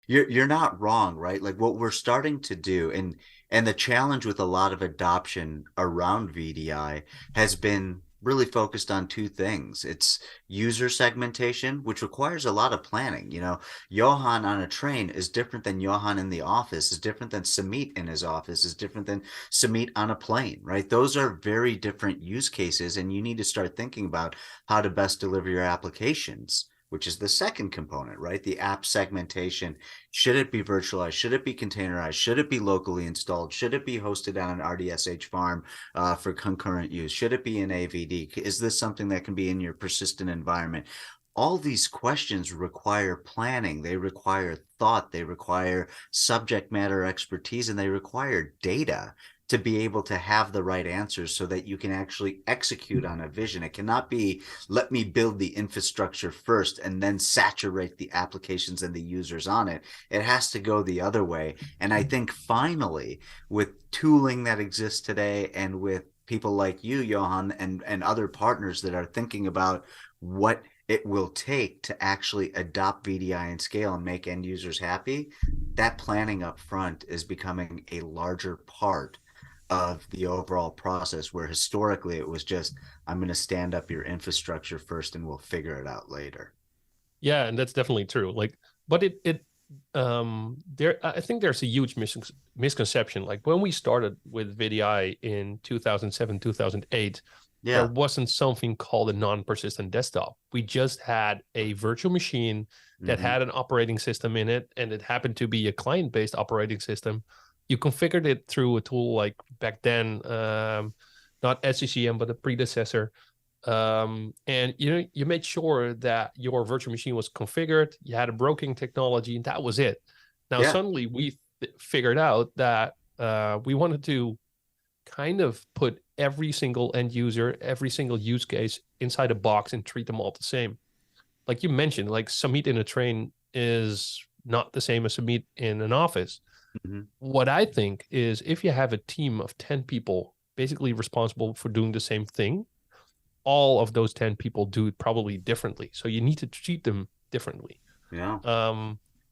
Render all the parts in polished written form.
you're not wrong, right? Like what we're starting to do, and the challenge with a lot of adoption around VDI has been really focused on two things. It's user segmentation, which requires a lot of planning. Johan on a train is different than Johan in the office, is different than Samit in his office, is different than Samit on a plane, right? Those are very different use cases, and you need to start thinking about how to best deliver your applications, which is the second component, right? The app segmentation. Should it be virtualized? Should it be containerized? Should it be locally installed? Should it be hosted on an RDSH farm for concurrent use? Should it be in AVD? Is this something that can be in your persistent environment? All these questions require planning. They require thought. They require subject matter expertise, and they require data to be able to have the right answers so that you can actually execute on a vision. It cannot be, let me build the infrastructure first and then saturate the applications and the users on it. It has to go the other way. And I think finally, with tooling that exists today and with people like you, Johan, and other partners that are thinking about what it will take to actually adopt VDI and scale and make end users happy, that planning up front is becoming a larger part of the overall process, where historically it was just, I'm going to stand up your infrastructure first and we'll figure it out later. Yeah, and that's definitely true. Like, but I think there's a huge misconception. Like when we started with VDI in 2007, 2008, there wasn't something called a non-persistent desktop. We just had a virtual machine that had an operating system in it, and it happened to be a client-based operating system. You configured it through a tool like back then, not SCCM, but the predecessor. And you made sure that your virtual machine was configured. You had a broking technology, and that was it. Now, suddenly we figured out that we wanted to kind of put every single end user, every single use case inside a box and treat them all the same. Like you mentioned, like Samit in a train is not the same as Samit in an office. What I think is, if you have a team of 10 people basically responsible for doing the same thing, all of those 10 people do it probably differently. So you need to treat them differently. Yeah.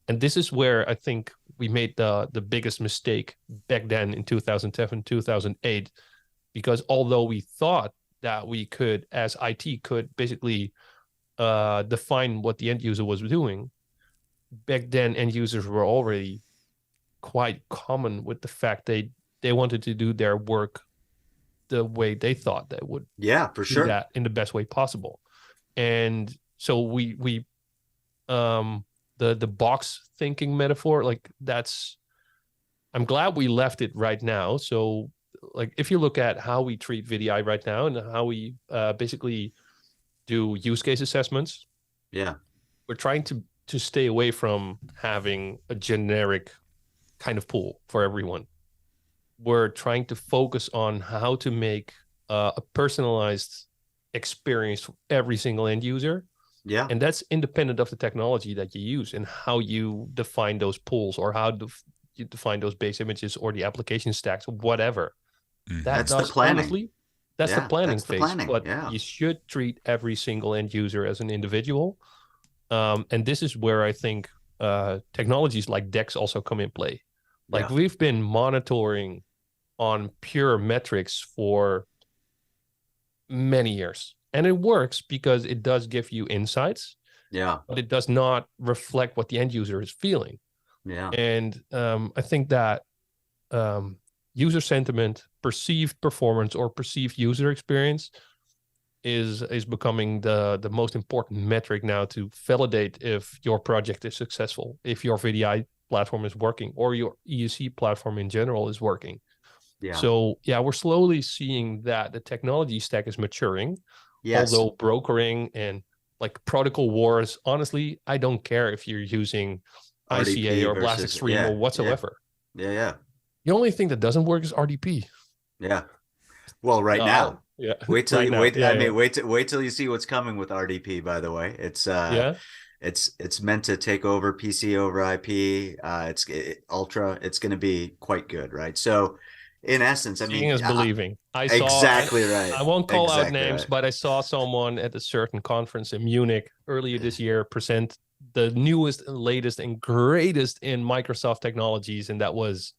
And this is where I think we made the biggest mistake back then in 2007, 2008, because although we thought that we could, as IT, could basically define what the end user was doing, back then end users were already quite common with the fact they wanted to do their work the way they thought they would. Yeah, for sure. That in the best way possible. And so we the box thinking metaphor, like I'm glad we left it right now. So like if you look at how we treat VDI right now and how we basically do use case assessments, we're trying to stay away from having a generic kind of pool for everyone. We're trying to focus on how to make a personalized experience for every single end user. Yeah. And that's independent of the technology that you use and how you define those pools, or how you define those base images or the application stacks, whatever. That's the planning. Honestly, that's the planning phase. But you should treat every single end user as an individual. And this is where I think technologies like DEX also come in play. Like we've been monitoring on pure metrics for many years, and it works because it does give you insights. Yeah, but it does not reflect what the end user is feeling. Yeah, and I think that user sentiment, perceived performance, or perceived user experience is becoming the most important metric now to validate if your project is successful, if your VDI platform is working, or your EUC platform in general is working. Yeah. So we're slowly seeing that the technology stack is maturing. Yes. Although brokering and like protocol wars, honestly, I don't care if you're using RDP ICA or Blast Extreme or whatsoever. Yeah. The only thing that doesn't work is RDP. Yeah. Well, right now. Yeah. Wait till wait till you see what's coming with RDP. By the way, it's it's meant to take over PC over IP. Ultra. It's going to be quite good, right? So, in essence, I mean, seeing is believing. I saw exactly right. I won't call out names, but I saw someone at a certain conference in Munich earlier this year present the newest and latest and greatest in Microsoft technologies, and that was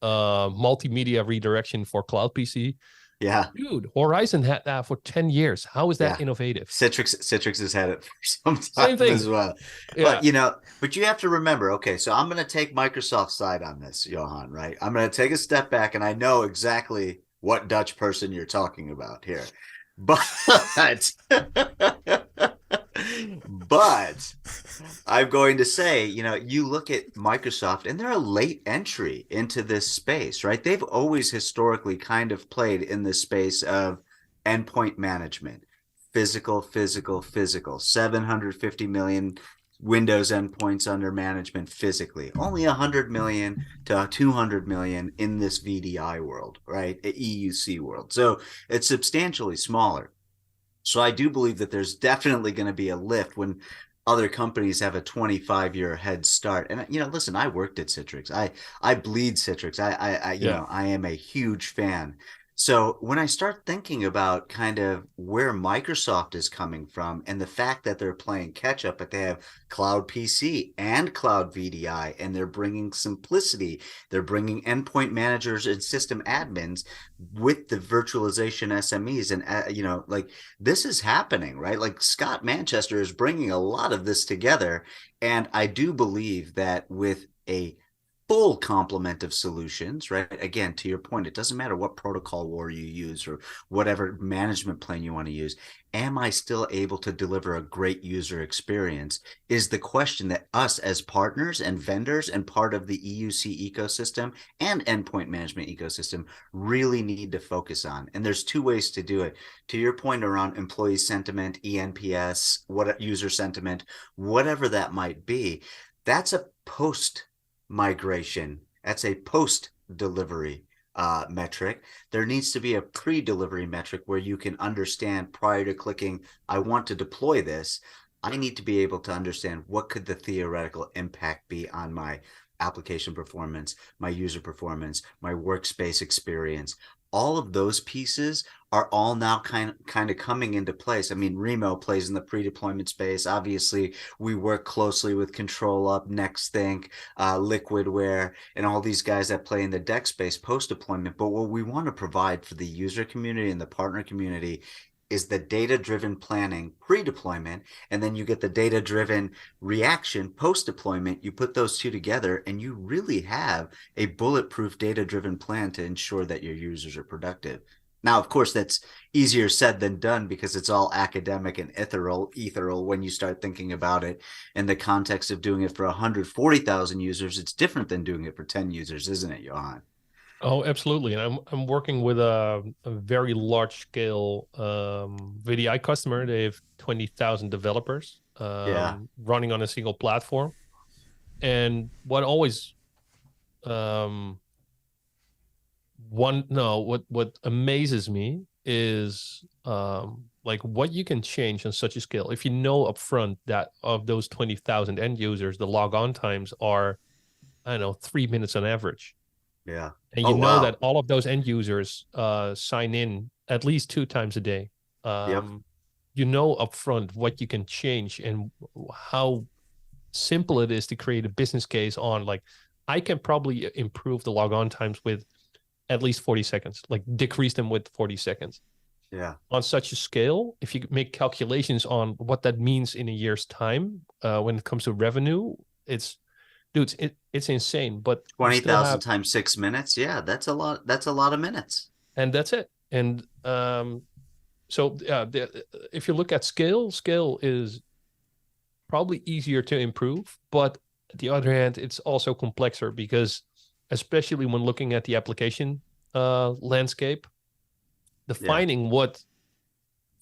multimedia redirection for cloud PC. Yeah. Dude, Horizon had that for 10 years. How is that innovative? Citrix has had it for some time Same thing as well. Yeah. But you have to remember, okay, so I'm going to take Microsoft's side on this, Johan, right? I'm going to take a step back, and I know exactly what Dutch person you're talking about here. But but I'm going to say, you look at Microsoft and they're a late entry into this space, right? They've always historically kind of played in this space of endpoint management, physical, 750 million Windows endpoints under management physically, only 100 million to 200 million in this VDI world, right? EUC world. So it's substantially smaller. So I do believe that there's definitely going to be a lift when other companies have a 25-year head start. And listen, I worked at Citrix. I bleed Citrix. I am a huge fan. So when I start thinking about kind of where Microsoft is coming from and the fact that they're playing catch up, but they have cloud PC and cloud VDI, and they're bringing simplicity, they're bringing endpoint managers and system admins with the virtualization SMEs. And, like this is happening, right? Like Scott Manchester is bringing a lot of this together. And I do believe that with a full complement of solutions, right? Again, to your point, it doesn't matter what protocol war you use or whatever management plane you want to use. Am I still able to deliver a great user experience is the question that us as partners and vendors and part of the EUC ecosystem and endpoint management ecosystem really need to focus on. And there's two ways to do it. To your point around employee sentiment, ENPS, what user sentiment, whatever that might be, that's a post migration. That's a post-delivery metric. There needs to be a pre-delivery metric where you can understand prior to clicking, I want to deploy this. I need to be able to understand what could the theoretical impact be on my application performance, my user performance, my workspace experience. All of those pieces are all now kind of coming into place. I mean, Rimo plays in the pre-deployment space. Obviously, we work closely with ControlUp, NextThink, Liquidware, and all these guys that play in the deck space post-deployment. But what we want to provide for the user community and the partner community is the data-driven planning pre-deployment, and then you get the data-driven reaction post-deployment. You put those two together, and you really have a bulletproof data-driven plan to ensure that your users are productive. Now, of course, that's easier said than done because it's all academic and ethereal when you start thinking about it in the context of doing it for 140,000 users. It's different than doing it for 10 users, isn't it, Johan? Oh, absolutely. And I'm working with a very large scale VDI customer. They have 20,000 developers running on a single platform. And what always what amazes me is like what you can change on such a scale. If you know upfront that of those 20,000 end users, the log-on times are, 3 minutes on average. Yeah. And you know that all of those end users sign in at least 2 times a day. You know upfront what you can change and how simple it is to create a business case on, like, I can probably improve the log-on times with at least 40 seconds, like decrease them with 40 seconds. Yeah. On such a scale, if you make calculations on what that means in a year's time, when it comes to revenue, it's insane. But 20,000 times 6 minutes. Yeah, that's a lot. That's a lot of minutes. And that's it. And if you look at scale is probably easier to improve. But on the other hand, it's also complexer because, especially when looking at the application landscape, defining what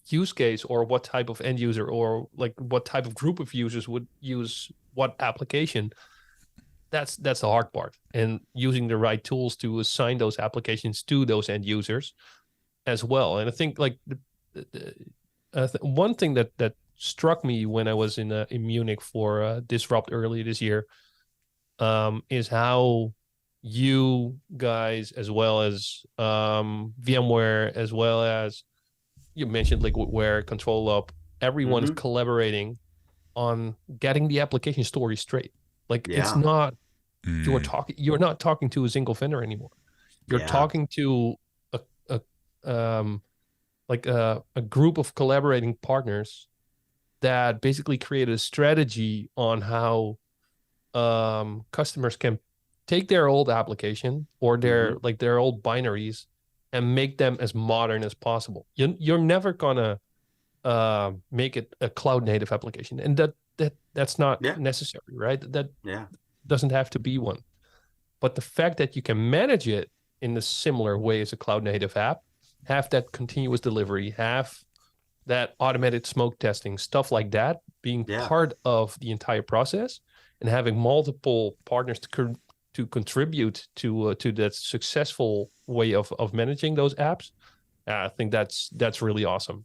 use case or what type of end user or like what type of group of users would use what application, that's the hard part. And using the right tools to assign those applications to those end users as well. And I think like one thing that struck me when I was in Munich for Disrupt earlier this year is how you guys, as well as VMware, as well as you mentioned Liquidware, ControlUp, everyone's collaborating on getting the application story straight. Like it's not you're not talking to a single vendor anymore. You're talking to a group of collaborating partners that basically create a strategy on how customers can take their old application or their old binaries and make them as modern as possible. You're never gonna make it a cloud native application, and that's not necessary, right? That doesn't have to be one. But the fact that you can manage it in a similar way as a cloud native app, have that continuous delivery, have that automated smoke testing, stuff like that, being part of the entire process, and having multiple partners to contribute to that successful way of managing those apps, I think that's really awesome.